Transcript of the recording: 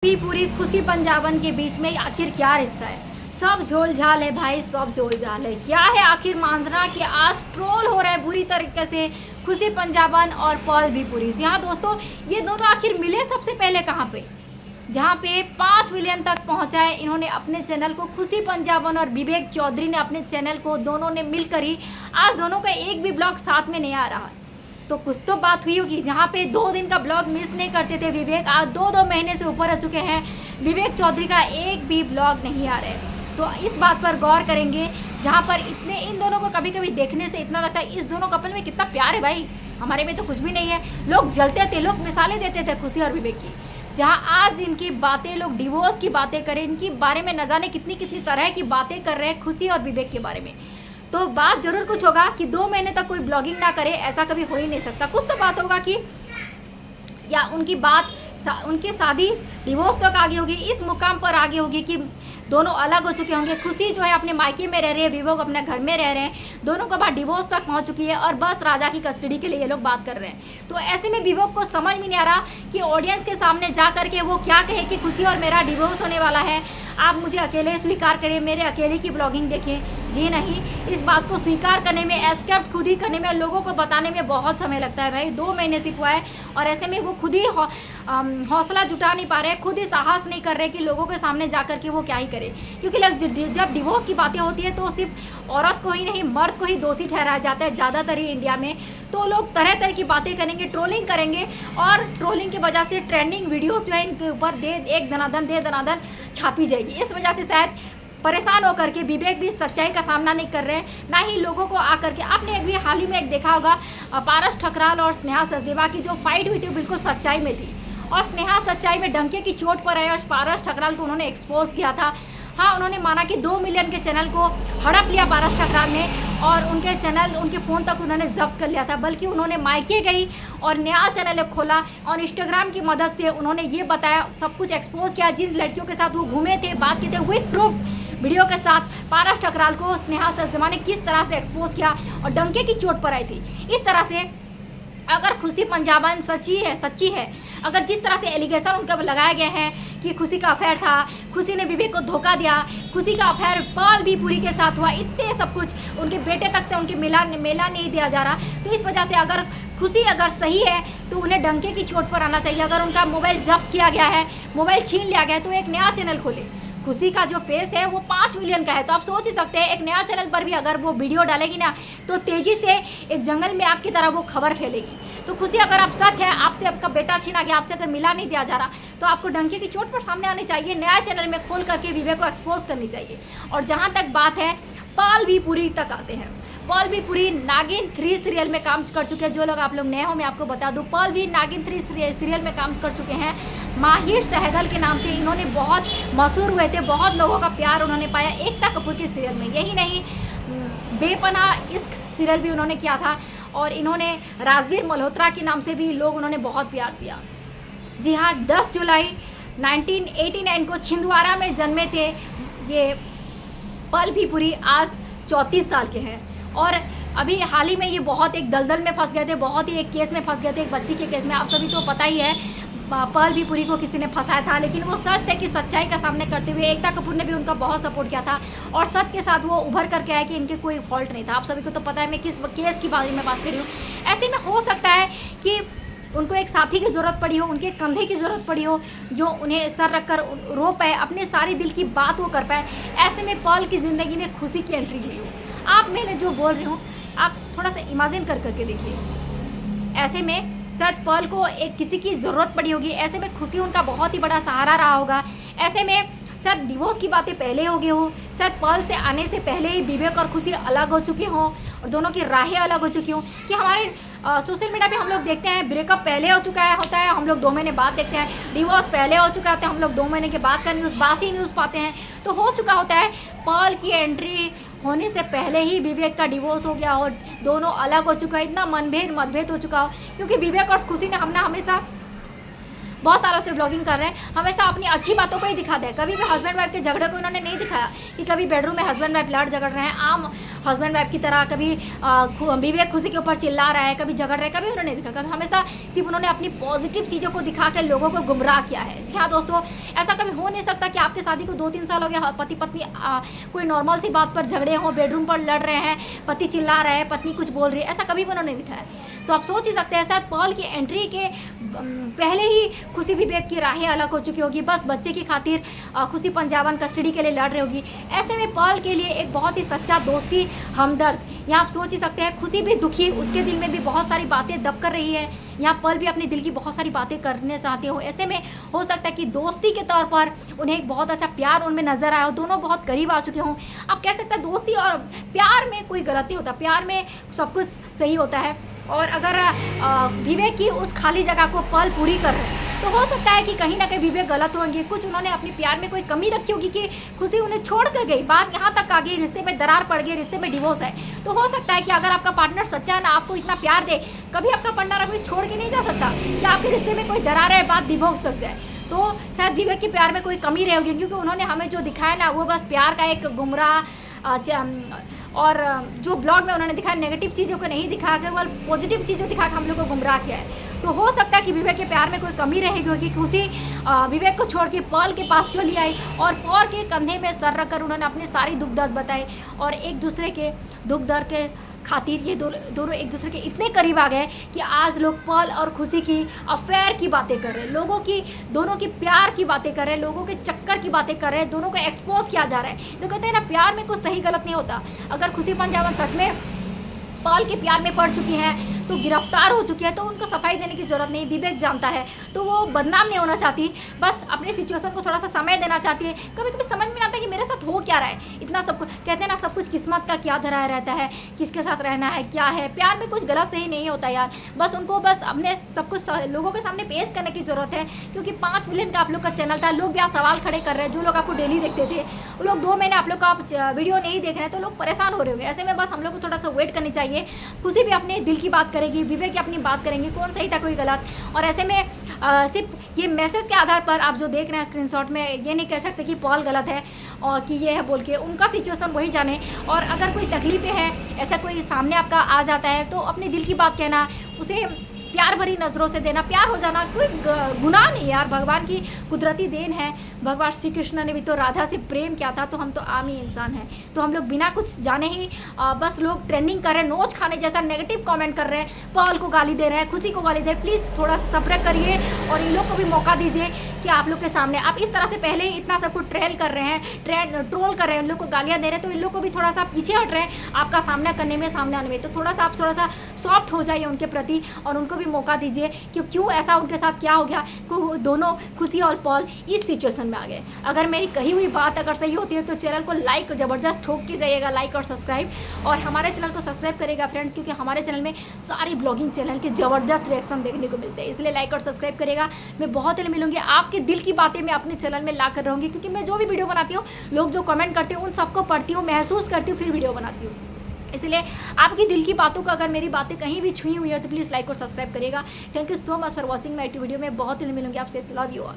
पूरी खुशी पंजाबन के बीच में आखिर क्या रिश्ता है। सब झोल झाल है भाई, सब झोल झाल है। क्या है आखिर मांझना कि आज ट्रोल हो रहा है बुरी तरीके से खुशी पंजाबन और पल भी पूरी। जी हाँ दोस्तों, ये दोनों आखिर मिले सबसे पहले कहाँ पे, जहाँ पे 5 मिलियन तक पहुँचा है इन्होंने अपने चैनल को। खुशी पंजाबन और विवेक चौधरी ने अपने चैनल को, दोनों ने मिलकर ही, आज दोनों का एक भी ब्लॉग साथ में नहीं आ रहा। तो कुछ तो बात हुई होगी। जहाँ पे 2 दिन का ब्लॉग मिस नहीं करते थे विवेक, आज 2 महीने से ऊपर हो चुके हैं, विवेक चौधरी का एक भी ब्लॉग नहीं आ रहा है। तो इस बात पर गौर करेंगे, जहाँ पर इतने इन दोनों को कभी कभी देखने से इतना लगता है इस दोनों कपल में कितना प्यार है भाई, हमारे में तो कुछ भी नहीं है। लोग जलते थे, लोग मिसालें देते थे खुशी और विवेक की। जहाँ आज इनकी बातें, लोग डिवोर्स की बातें करें, इनकी बारे में न जाने कितनी कितनी तरह की बातें कर रहे हैं खुशी और विवेक के बारे में। तो बात जरूर कुछ होगा कि 2 महीने तक कोई ब्लॉगिंग ना करे, ऐसा कभी हो ही नहीं सकता। कुछ तो बात होगा कि या उनकी बात उनकी शादी डिवोर्स तक आगे होगी, इस मुकाम पर आगे होगी कि दोनों अलग हो चुके होंगे। खुशी जो है अपने मायके में रह रही है, विवेक अपने घर में रह रहे हैं, दोनों का बात डिवोर्स तक पहुंच चुकी है और बस राजा की कस्टडी के लिए ये लोग बात कर रहे हैं। तो ऐसे में विवेक को समझ में नहीं आ रहा कि ऑडियंस के सामने जा करके वो क्या कहे कि खुशी और मेरा डिवोर्स होने वाला है, आप मुझे अकेले स्वीकार करें, मेरे अकेले की ब्लॉगिंग देखें। जी नहीं, इस बात को स्वीकार करने में, एक्सेप्ट खुद ही करने में, लोगों को बताने में बहुत समय लगता है भाई। 2 महीने से हुआ है और ऐसे में वो खुद ही हौसला जुटा नहीं पा रहे, खुद ही साहस नहीं कर रहे कि लोगों के सामने जा कर के वो क्या ही करे। क्योंकि जब डिवोर्स की बातें होती है तो सिर्फ औरत को ही नहीं, मर्द को ही दोषी ठहराया जाता है ज़्यादातर ही इंडिया में। तो लोग तरह तरह की बातें करेंगे, ट्रोलिंग करेंगे और ट्रोलिंग की वजह से ट्रेंडिंग वीडियोस जो है इनके ऊपर दे दनादन छापी जाएगी। इस वजह से शायद परेशान होकर के विवेक भी सच्चाई का सामना नहीं कर रहे हैं, ना ही लोगों को आकर के। आपने अभी हाल ही में एक देखा होगा, पारस ठकराल और स्नेहा सचदेवा की जो फाइट हुई थी बिल्कुल सच्चाई में थी, और स्नेहा सच्चाई में डंके की चोट पर आई और पारस ठकराल को उन्होंने एक्सपोज किया था। हाँ, उन्होंने माना कि 2 मिलियन के चैनल को हड़प लिया पारस ठकराल ने और उनके चैनल, उनके फ़ोन तक उन्होंने जब्त कर लिया था। बल्कि उन्होंने मायके गई और नया चैनल खोला और इंस्टाग्राम की मदद से उन्होंने ये बताया, सब कुछ एक्सपोज किया, जिन लड़कियों के साथ वो घूमे थे, बात किए थे, विद प्रूफ वीडियो के साथ पारस ठकराल को स्नेहा सचदेवा ने किस तरह से एक्सपोज किया और डंके की चोट पर आई थी। इस तरह से अगर खुशी पंजाबन सच्ची है, अगर जिस तरह से एलिगेशन उनके ऊपर लगाया गया है कि खुशी का अफेयर था, खुशी ने विवेक को धोखा दिया, खुशी का अफेयर पल भी पूरी के साथ हुआ, इतने सब कुछ, उनके बेटे तक से उनके मेला नहीं दिया जा रहा। तो इस वजह से अगर खुशी अगर सही है तो उन्हें डंके की चोट पर आना चाहिए। अगर उनका मोबाइल जब्त किया गया है, मोबाइल छीन लिया गया है, तो एक नया चैनल खोले। खुशी का जो फेस है वो 5 मिलियन का है, तो आप सोच ही सकते हैं एक नया चैनल पर भी अगर वो वीडियो डालेगी ना तो तेज़ी से एक जंगल में आग की तरह वो खबर फैलेगी। तो खुशी, अगर आप सच है, आपसे आपका बेटा छीना गया, आपसे अगर मिला नहीं दिया जा रहा, तो आपको डंके की चोट पर सामने आनी चाहिए, नया चैनल में खोल करके विवेक को एक्सपोज करनी चाहिए। और जहाँ तक बात है पल भी पूरी तक आते हैं, पल भी पूरी नागिन 3 सीरियल में काम कर चुके हैं। जो लोग आप लोग नए हो, मैं आपको बता दूं, पल भी नागिन 3 सीरियल में काम कर चुके हैं। माहिर सहगल के नाम से इन्होंने बहुत मशहूर हुए थे, बहुत लोगों का प्यार उन्होंने पाया एकता कपूर के सीरियल में। यही नहीं, बेपनाह इश्क सीरियल भी उन्होंने किया था और इन्होंने राजवीर मल्होत्रा के नाम से भी लोग उन्होंने बहुत प्यार दिया। जी हाँ, 10 जुलाई 1989 को छिंदवाड़ा में जन्मे थे ये पल भी पूरी, आज 34 साल के हैं। और अभी हाल ही में ये बहुत एक दलदल में फंस गए थे, बहुत ही एक केस में फंस गए थे, एक बच्ची के केस में। आप सभी तो पता ही है, पल भी पूरी को किसी ने फंसाया था, लेकिन वो सच थे कि सच्चाई का सामने करते हुए एकता कपूर ने भी उनका बहुत सपोर्ट किया था और सच के साथ वो उभर करके आए कि इनके कोई फॉल्ट नहीं था। आप सभी को तो पता है मैं किस केस की बारे में बात कर रही हूँ। ऐसे में हो सकता है कि उनको एक साथी की ज़रूरत पड़ी हो, उनके कंधे की ज़रूरत पड़ी हो, जो उन्हें सर रख कर रो पाए, अपने सारे दिल की बात वो कर पाए। ऐसे में पल की ज़िंदगी में खुशी की एंट्री हुई हो। आप मैंने जो बोल रही हूँ आप थोड़ा सा इमेजिन करके देखिए। ऐसे में शायद पल को एक किसी की ज़रूरत पड़ी होगी, ऐसे में खुशी उनका बहुत ही बड़ा सहारा रहा होगा। ऐसे में शायद डिवोर्स की बातें पहले हो गई हो, शायद पल से आने से पहले ही विवेक और खुशी अलग हो चुके हों और दोनों की राहें अलग हो चुकी हों। कि हमारे सोशल मीडिया पे हम लोग देखते हैं ब्रेकअप पहले हो चुका है होता है, हम लोग 2 महीने बाद देखते हैं, डिवोर्स पहले हो चुका है, हम लोग 2 महीने के बाद का न्यूज़, बासी न्यूज़ पाते हैं। तो हो चुका होता है पल की एंट्री होने से पहले ही विवेक का डिवोर्स हो गया और दोनों अलग हो चुका है, इतना मतभेद हो चुका हो। क्योंकि विवेक और खुशी ने हमेशा बहुत सालों से ब्लॉगिंग कर रहे हैं, हमेशा अपनी अच्छी बातों को ही दिखाते हैं। कभी भी हस्बैंड वाइफ के झगड़े को उन्होंने नहीं दिखाया कि कभी बेडरूम में हस्बैंड वाइफ लड़ झगड़ रहे हैं आम हस्बैंड वाइफ की तरह, कभी विवेक खुशी के ऊपर चिल्ला रहा है, कभी झगड़ रहे हैं, कभी उन्होंने दिखा। कभी हमेशा सिर्फ उन्होंने अपनी पॉजिटिव चीज़ों को दिखा के लोगों को गुमराह किया है। जी हाँ दोस्तों, ऐसा कभी हो नहीं सकता कि आपके शादी को 2-3 साल हो गया, पति पत्नी कोई नॉर्मल सी बात पर झगड़े हों, बेडरूम पर लड़ रहे हैं, पति चिल्ला रहा है, पत्नी कुछ बोल रही है, ऐसा कभी भी उन्होंने दिखाया। तो आप सोच ही सकते हैं शायद पॉल की एंट्री के पहले ही खुशी विवेक की राहें अलग हो चुकी होगी, बस बच्चे की खातिर खुशी पंजाबन कस्टडी के लिए लड़ रही होगी। ऐसे में पॉल के लिए एक बहुत ही सच्चा दोस्ती हमदर्द, यहाँ आप सोच ही सकते हैं। खुशी भी दुखी, उसके दिल में भी बहुत सारी बातें दब कर रही है, यहाँ पल भी अपने दिल की बहुत सारी बातें करने चाहते हो। ऐसे में हो सकता है कि दोस्ती के तौर पर उन्हें एक बहुत अच्छा प्यार उनमें नजर आया हो, दोनों बहुत करीब आ चुके हों। आप कह सकते हैं दोस्ती और प्यार में कोई गलती होता, प्यार में सब कुछ सही होता है। और अगर विवेक की उस खाली जगह को पल पूरी कर रहे हैं तो हो सकता है कि कहीं ना कहीं विवेक गलत होंगे, कुछ उन्होंने अपने प्यार में कोई कमी रखी होगी कि खुशी उन्हें छोड़ कर गई, बात यहाँ तक आ गई, रिश्ते में दरार पड़ गई, रिश्ते में डिवोर्स है। तो हो सकता है कि अगर आपका पार्टनर सच्चा है ना, आपको इतना प्यार दे, कभी आपका पार्टनर अभी छोड़ के नहीं जा सकता कि आपके रिश्ते में कोई दरार है, बात डिवोर्स तक जाए। तो शायद विवेक के प्यार में कोई कमी रही होगी, क्योंकि उन्होंने हमें जो दिखाया ना वो बस प्यार का एक गुमराह, और जो ब्लॉग में उन्होंने दिखाया नेगेटिव चीज़ों को नहीं दिखा, केवल पॉजिटिव चीज़ों दिखा के हम लोग को गुमराह किया है। तो हो सकता है कि विवेक के प्यार में कोई कमी रहेगी होगी, खुशी विवेक को छोड़ के पॉल के पास चली आई और पॉल के कंधे में सर रखकर उन्होंने अपने सारी दुख दर्द बताए और एक दूसरे के दुख दर्द के खातिर ये दोनों एक दूसरे के इतने करीब आ गए कि आज लोग पॉल और खुशी की अफेयर की बातें कर रहे हैं, लोगों की दोनों की प्यार की बातें कर रहे हैं, लोगों के चक्कर की बातें कर रहे हैं, दोनों को एक्सपोज किया जा रहा है। तो कहते हैं ना, प्यार में कुछ सही गलत नहीं होता। अगर खुशी पंजाबन सच में पॉल के प्यार में पड़ चुकी हैं तो गिरफ्तार हो चुकी है, तो उनको सफाई देने की जरूरत नहीं, विवेक जानता है, तो वो बदनाम नहीं होना चाहती, बस अपने सिचुएशन को थोड़ा सा समय देना चाहती है। कभी कभी समझ में आता है कि मेरे साथ हो क्या रहा है, इतना सब कुछ कहते हैं ना, सब कुछ किस्मत का क्या धरा रहता है, किसके साथ रहना है, क्या है। प्यार में कुछ गलत सही नहीं होता यार, बस उनको बस अपने सब कुछ लोगों के सामने पेश करने की जरूरत है। क्योंकि 5 मिलियन का आप लोग का चैनल था, लोग भी आज सवाल खड़े कर रहे हैं, जो लोग आपको डेली देखते थे वो लोग 2 महीने आप लोग का वीडियो नहीं देख रहे हैं, तो लोग परेशान हो रहे होंगे। ऐसे में बस हम लोग को थोड़ा सा वेट करनी चाहिए। खुशी भी अपने दिल की बात करेगी, विवेक की अपनी बात करेंगे, कौन सही था कोई गलत। और ऐसे में सिर्फ ये मैसेज के आधार पर आप जो देख रहे हैं स्क्रीनशॉट में, ये नहीं कह सकते कि पॉल गलत है और कि ये है बोल के, उनका सिचुएशन वही जाने। और अगर कोई तकलीफें हैं, ऐसा कोई सामने आपका आ जाता है, तो अपने दिल की बात कहना, उसे प्यार भरी नज़रों से देना, प्यार हो जाना कोई गुनाह नहीं यार, भगवान की कुदरती देन है। भगवान श्री कृष्ण ने भी तो राधा से प्रेम किया था, तो हम तो आम ही इंसान हैं, तो हम लोग बिना कुछ जाने ही बस लोग ट्रेंडिंग कर रहे हैं, नोच खाने जैसा नेगेटिव कमेंट कर रहे हैं, पॉल को गाली दे रहे हैं, खुशी को गाली दे रहे हैं। प्लीज़ थोड़ा सा सब्र करिए और इन लोग को भी मौका दीजिए कि आप लोग के सामने, आप इस तरह से पहले ही इतना सब कुछ ट्रोल कर रहे हैं, ट्रोल कर रहे हैं, इन लोग को गालियाँ दे रहे हैं, तो इन लोग को भी थोड़ा सा पीछे हट रहे हैं आपका सामना करने में, सामने आने में। तो थोड़ा सा आप थोड़ा सा सॉफ्ट हो जाइए उनके प्रति और उनको भी मौका दीजिए कि क्यों ऐसा उनके साथ क्या हो गया कि दोनों खुशी और पॉल इस सिचुएशन में आ गए। अगर मेरी कही हुई बात अगर सही होती है तो चैनल को लाइक ज़बरदस्त ठोक के जाइएगा, लाइक और सब्सक्राइब, और हमारे चैनल को सब्सक्राइब करेगा फ्रेंड्स, क्योंकि हमारे चैनल में सारी ब्लॉगिंग चैनल के ज़बरदस्त रिएक्शन देखने को मिलते हैं, इसलिए लाइक और सब्सक्राइब करेगा। मैं बहुत जल्द मिलूंगी, आपके दिल की बातें मैं अपने चैनल में ला कर रहूँगी, क्योंकि मैं जो भी वीडियो बनाती हूँ, लोग जो कमेंट करते हैं उन सबको पढ़ती हूँ, महसूस करती हूँ, फिर वीडियो बनाती हूँ। इसलिए आपकी दिल की बातों को अगर मेरी बातें कहीं भी छुई हुई है तो प्लीज़ लाइक और सब्सक्राइब करिएगा। Thank you so much for watching my video में बहुत ही मिलूंगी आपसे। Love you all.